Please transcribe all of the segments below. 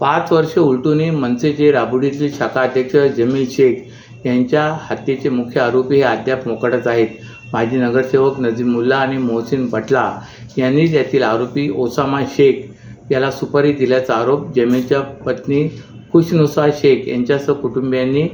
5 वर्ष उलटूनही मनसेचे राबुडीतील शाखा अध्यक्ष जमील शेख यांच्या हत्येचे मुख्य आरोपी हे अद्याप मोकाटच आहेत. माजी नगरसेवक नजीमुल्ला आणि मोहसिन भटला यांनीच यातील आरोपी ओसामा शेख याला सुपारी दिल्याचा आरोप जमीलच्या पत्नी खुशनुसा शेख यांच्यासह कुटुंबियांनी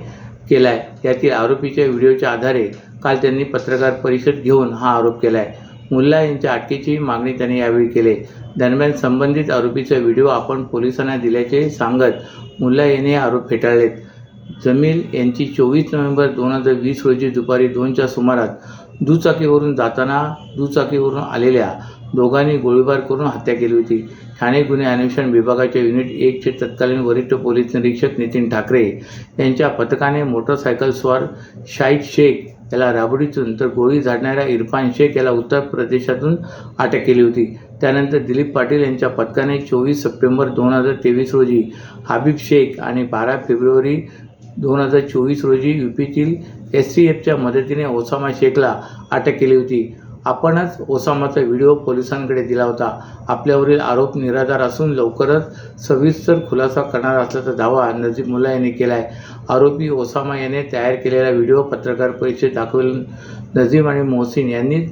केला आहे. यातील आरोपीच्या व्हिडिओच्या आधारे काल त्यांनी पत्रकार परिषद घेऊन हा आरोप केला आहे. मुल्ला यांच्या अटकेची मागणी त्यांनी यावेळी केली. दरम्यान संबंधित आरोपीचा व्हिडिओ आपण पोलिसांना दिल्याचे सांगत मुल्ला यांनी आरोप फेटाळलेत. जमील यांची 24 नोव्हेंबर 2020 रोजी दुपारी 2च्या सुमारास दुचाकीवरून जाताना दुचाकीवरून आलेल्या दोघांनी गोळीबार करून हत्या केली होती. ठाणे गुन्हे अन्वेषण विभागाच्या युनिट 1चे तत्कालीन वरिष्ठ पोलीस निरीक्षक नितीन ठाकरे यांच्या पथकाने मोटरसायकल स्वार शाहिद शेख याला राबडीतून तर गोळी झाडणाऱ्या इरफान शेख याला उत्तर प्रदेशातून अटक केली होती. त्यानंतर दिलीप पाटील यांच्या पथकाने 24 सप्टेंबर 2023 रोजी हबीब शेख आणि 12 फेब्रुवारी 2024 रोजी यूपीतील STFच्या मदतीने ओसामा शेखला अटक केली होती. आपणच ओसामाचा व्हिडिओ पोलिसांकडे दिला होता. आपल्यावरील आरोप निराधार असून लवकरच सविस्तर खुलासा करणार असल्याचा दावा नजीमुल्ला यांनी केला आहे. आरोपी ओसामा याने तयार केलेला व्हिडिओ पत्रकार परिषदेत दाखवून नजीम आणि मोहसिन यांनी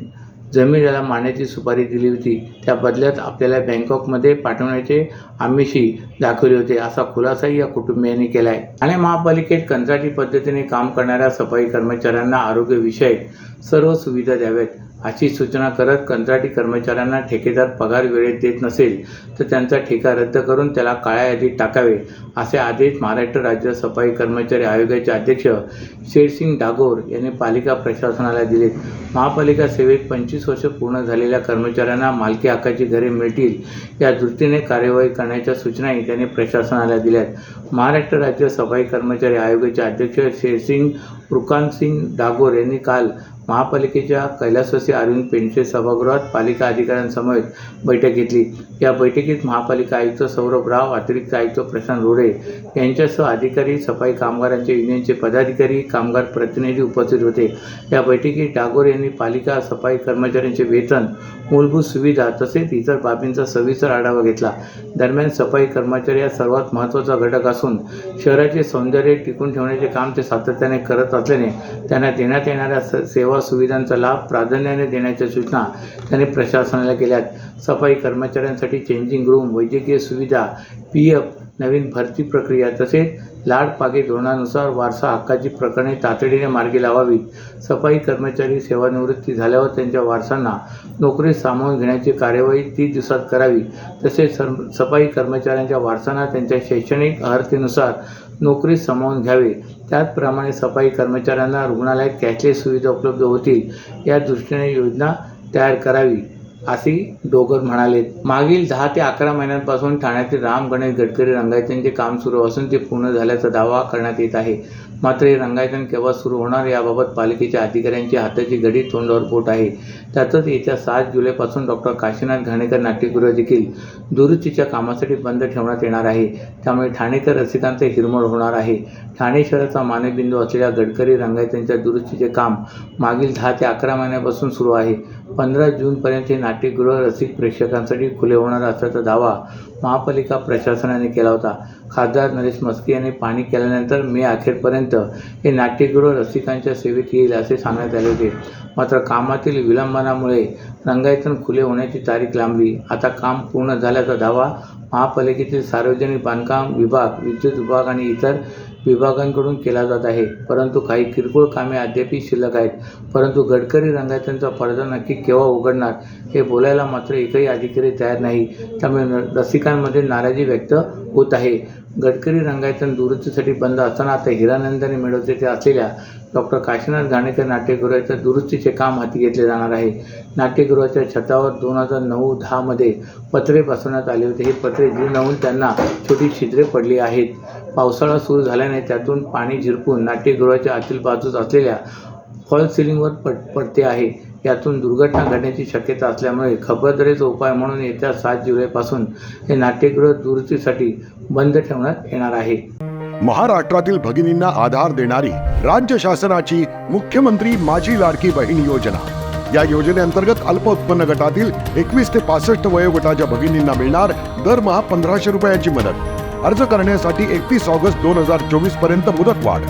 जमील याला मारण्याची सुपारी दिली होती. त्या बदल्यात आपल्याला बँकॉकमध्ये पाठवण्याचे आमिषही दाखवले होते, असा खुलासाही या कुटुंबियांनी केला आहे. ठाणे महापालिकेत कंत्राटी पद्धतीने काम करणाऱ्या सफाई कर्मचाऱ्यांना आरोग्यविषयक सर्व सुविधा द्याव्यात अशी सूचना करत कंत्राटी कर्मचाऱ्यांना ठेकेदार पगार वेळेत देत नसेल तर त्यांचा ठेका रद्द करून त्याला काळ्या यादीत टाकावे असे आदेश महाराष्ट्र राज्य सफाई कर्मचारी आयोगाचे अध्यक्ष शेरसिंग डागोर यांनी पालिका प्रशासनाला दिले. महापालिका सेवेत 25 वर्ष पूर्ण झालेल्या कर्मचाऱ्यांना मालकी हक्काची घरे मिळतील या दृष्टीने कार्यवाही करण्याच्या सूचनाही त्यांनी प्रशासनाला दिल्यात. महाराष्ट्र राज्य सफाई कर्मचारी आयोगाचे अध्यक्ष शेरसिंग रुकानसिंग डागोर यांनी काल महापालिकेच्या कैलासवासी अरविंद पेंडसे सभागृहात पालिका अधिकाऱ्यांसमवेत बैठक घेतली. या बैठकीत महापालिका आयुक्त सौरभ राव, अतिरिक्त आयुक्त प्रशांत रोडे यांच्यासह अधिकारी, सफाई कामगारांच्या युनियनचे पदाधिकारी, कामगार प्रतिनिधी उपस्थित होते. या बैठकीत डागोर यांनी पालिका सफाई कर्मचाऱ्यांचे वेतन, मूलभूत सुविधा तसेच इतर बाबींचा सविस्तर आढावा घेतला. दरम्यान सफाई कर्मचारी हा सर्वात महत्त्वाचा घटक असून शहराचे सौंदर्य टिकून ठेवण्याचे काम ते सातत्याने करत असल्याने त्यांना देण्यात येणाऱ्या सेवा सुविधांचा लाभ प्राधान्याने देण्याच्या सूचना त्यांनी प्रशासनाला केल्यात. सफाई कर्मचाऱ्यांसाठी चेंजिंग रूम, वैद्यकीय सुविधा, PF, नवीन भरती प्रक्रिया तसेच लाड पागे धोरणानुसार वारसा हक्काची प्रकरणे तातडीने मार्गी लावावीत. सफाई कर्मचारी सेवानिवृत्ती झाल्यावर त्यांच्या वारसांना नोकरीत सामावून घेण्याची कार्यवाही 30 दिवसात करावी. तसेच सफाई कर्मचाऱ्यांच्या वारसांना त्यांच्या शैक्षणिक अर्हतेनुसार नोकरीत सामावून घ्यावे. त्याचप्रमाणे सफाई कर्मचाऱ्यांना रुग्णालयात कॅशलेस सुविधा उपलब्ध होतील या दृष्टीने योजना तयार करावी असे डोगर म्हणाले. मागील 10 ते 11 महिन्यांपासून ठाण्यातील राम गणेश गडकरी रंगायतांचे काम सुरू असून ते पूर्ण झाल्याचा दावा करण्यात येत आहे. मात्र हे रंगायतन केव्हा सुरू होणार याबाबत पालिकेच्या अधिकाऱ्यांची हाताची घडी तोंडावर पोट आहे. त्यातच येत्या 7 जुलैपासून डॉ. काशीनाथ घाणेकर नाट्यगृह देखील दुरुस्तीच्या कामासाठी बंद ठेवण्यात येणार आहे. त्यामुळे ठाणेकर रसिकांचा हिरमोड होणार आहे. ठाणे शहराचा मानबिंदू असलेल्या गडकरी रंगायतांच्या दुरुस्तीचे काम मागील 10 ते 11 महिन्यापासून सुरू आहे. 15 जूनपर्यंत हे नाट्यगृह रसिक प्रेक्षकांसाठी खुले होणार असल्याचा दावा महापालिका प्रशासनाने केला होता. खासदार नरेश म्हस्के यांनी पाहणी केल्यानंतर मे अखेरपर्यंत हे नाट्यगृह रसिकांच्या सेवेत येईल असे सांगण्यात आले होते. मात्र कामातील विलंबनामुळे रंगायतन खुले होण्याची तारीख लांबली. आता काम पूर्ण झाल्याचा दावा महापालिकेतील सार्वजनिक बांधकाम विभाग, विद्युत विभाग आणि इतर विभागांकडून केला जात आहे. परंतु काही किरकोळ कामे अद्यापही शिल्लक आहेत. परंतु गडकरी रंगायतांचा पडदा नक्की केव्हा उघडणार हे बोलायला मात्र एकही अधिकारी तयार नाही. त्यामुळे रसिकांमध्ये नाराजी व्यक्त होत आहे. गडकरी रंगायतन दुरुस्तीसाठी बंद असताना आता हिरानंदाने मिळवते असलेल्या डॉ. काशीनाथ घाणेकर नाट्यगृहाच्या दुरुस्तीचे काम हाती घेतले जाणार आहे. नाट्यगृहाच्या छतावर 2009-10 मध्ये पत्रे बसवण्यात आले होते. हे पत्रे जीर्ण होऊन त्यांना छोटी छिद्रे पडली आहेत. पावसाळा सुरू झाल्याने त्यातून पाणी झिरपून नाट्यगृहाच्या आतील बाजूस असलेल्या फॉल सिलिंगवर पडते आहे. यातून दुर्घटना घडण्याची शक्यता असल्यामुळे खबरदारीचा उपाय म्हणून येत्या 7 जुलैपासून हे नाट्यगृह दुरुस्तीसाठी बंद ठेवण्यात येणार आहे. महाराष्ट्रातील भगिनींना आधार देणारी राज्य शासनाची मुख्यमंत्री माझी लाडकी बहीण योजना. या योजनेअंतर्गत अल्प उत्पन्न गटातील 21 ते 65 वयोगटाच्या भगिनींना मिळणार दरमहा 1500 रुपयांची मदत. अर्ज करण्यासाठी 31 ऑगस्ट 2024 पर्यंत मुदतवाढ.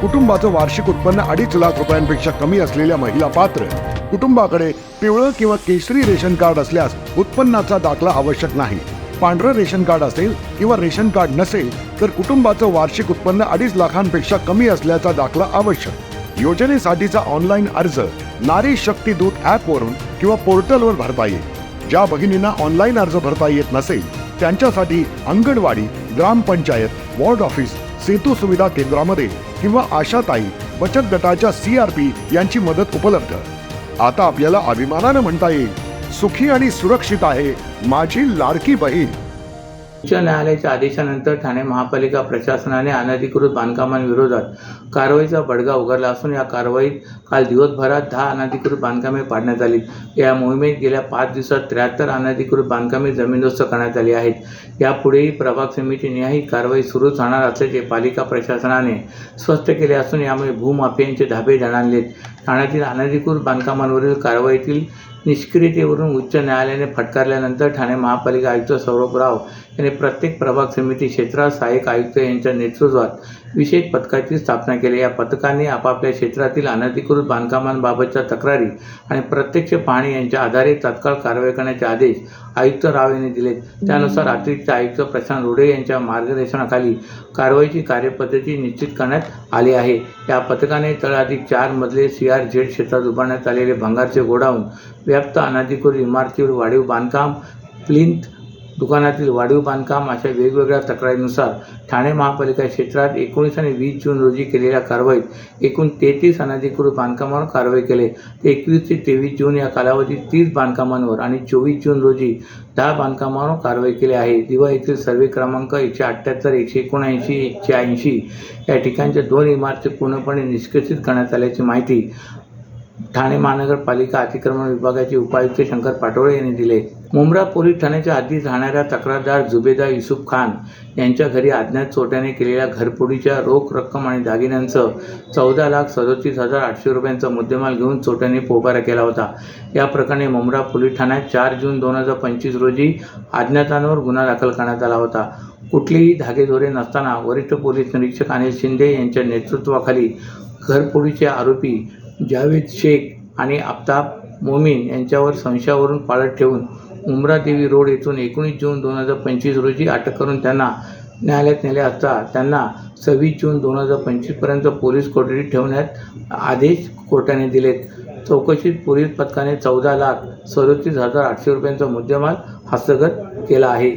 कुटुंबाचं वार्षिक उत्पन्न 2.5 लाख रुपयांपेक्षा कमी असलेल्या महिला पात्र. कुटुंबाकडे पिवळं किंवा केशरी रेशन कार्ड असल्यास उत्पन्नाचा दाखला आवश्यक नाही. पांढरं रेशन कार्ड असेल किंवा रेशन कार्ड नसेल तर कुटुंबाचं वार्षिक उत्पन्न 2.5 लाखांपेक्षा कमी असल्याचा दाखला आवश्यक. योजनेसाठीचा ऑनलाईन अर्ज नारी शक्ती दूत ॲपवरून किंवा पोर्टलवर भरता येईल. ज्या भगिनींना ऑनलाईन अर्ज भरता येत नसेल त्यांच्यासाठी अंगणवाडी, ग्रामपंचायत, वॉर्ड ऑफिस, सेतू सुविधा केंद्रामध्ये किंवा आशाताई बचत गटाच्या CRP यांची मदत उपलब्ध. आता आपल्याला अभिमानानं म्हणता येईल, सुखी आणि सुरक्षित आहे माझी लाडकी बहीण. उच्च न्यायालयाच्या आदेशानंतर ठाणे महापालिका प्रशासनाने अनधिकृत बांधकामांविरोधात कारवाईचा बडगा उगारला असून या कारवाईत काल दिवसभरात 10 अनधिकृत बांधकामे पाडण्यात आली. या मोहिमेत गेल्या 5 दिवसात 73 अनधिकृत बांधकामे जमीनदोस्त करण्यात आली आहेत. यापुढेही प्रभाग समितीनिहाय कारवाई सुरूच राहणार असल्याचे पालिका प्रशासनाने स्पष्ट केले असून यामुळे भूमाफियांचे धाबे दणाणलेत. ठाण्यातील अनधिकृत बांधकामांवरील कारवाईतील निष्क्रियतेवरून उच्च न्यायालयाने फटकारल्यानंतर ठाणे महापालिका आयुक्त सौरभ राव यांनी प्रत्येक प्रभाग समिती क्षेत्रात सहाय्यक आयुक्त यांच्या नेतृत्वात विशेष पथकाची स्थापना केली. या पथकाने आपापल्या क्षेत्रातील अनधिकृत बांधकामांबाबतच्या तक्रारी आणि प्रत्यक्ष पाहणी यांच्या आधारे तात्काळ कारवाई करण्याचे आदेश आयुक्त राव यांनी दिलेत. त्यानुसार अतिरिक्त आयुक्त प्रशांत रोडे यांच्या मार्गदर्शनाखाली कारवाईची कार्यपद्धती निश्चित करण्यात आली आहे. या पथकाने तळाधिक 4 मजले CRZ क्षेत्रात उभारण्यात आलेले भंगारचे गोडाऊन, व्याप्त अनधिकृत इमारतीवर वाढीव बांधकाम, प्लिंथ दुकानातील वाढीव बांधकाम अशा वेगवेगळ्या तक्रारीनुसार ठाणे महापालिका क्षेत्रात 19 आणि 20 जून रोजी केलेल्या कारवाईत एकूण 33 अनधिकृत बांधकामांवर कारवाई केली. 21 ते 23 जून या कालावधीत 30 बांधकामांवर आणि 24 जून रोजी 10 बांधकामांवर कारवाई केली आहे. दिवा येथील सर्वे क्रमांक 178, 179, 180 या ठिकाणच्या 2 इमारती पूर्णपणे निष्कासित करण्यात आल्याची माहिती ठाणे महानगरपालिका अतिक्रमण विभागाचे उपायुक्त शंकर पाटोळे यांनी दिले. मुंब्रा पोलीस ठाण्याच्या हद्दीत राहणाऱ्या तक्रारदार जुबेदा युसुफ खान यांच्या घरी अज्ञात चोरट्याने केलेल्या घरफोडीच्या रोख रक्कम आणि दागिन्यांसह 14,37,800 रुपयांचा मुद्देमाल घेऊन चोरट्यांनी पोबारा केला होता. या प्रकरणी मुंब्रा पोलीस ठाण्यात 4 जून 2025 रोजी अज्ञातांवर गुन्हा दाखल करण्यात आला होता. कुठलीही धागेदोरे नसताना वरिष्ठ पोलीस निरीक्षक अनिल शिंदे यांच्या नेतृत्वाखाली घरफोडीचे आरोपी जावेद शेख आणि आफताब मोमीन यांच्यावर संशयावरून पाळत ठेवून उमरा देवी रोड येथून 19 जून 2025 रोजी अटक करून त्यांना न्यायालयात नेले असता त्यांना 26 जून 2025 पर्यंत पोलीस कोठडीत ठेवण्यात आदेश कोर्टाने दिलेत. चौकशीत पोलीस पथकाने 14,37,800 रुपयांचा मुद्देमाल हस्तगत केला आहे.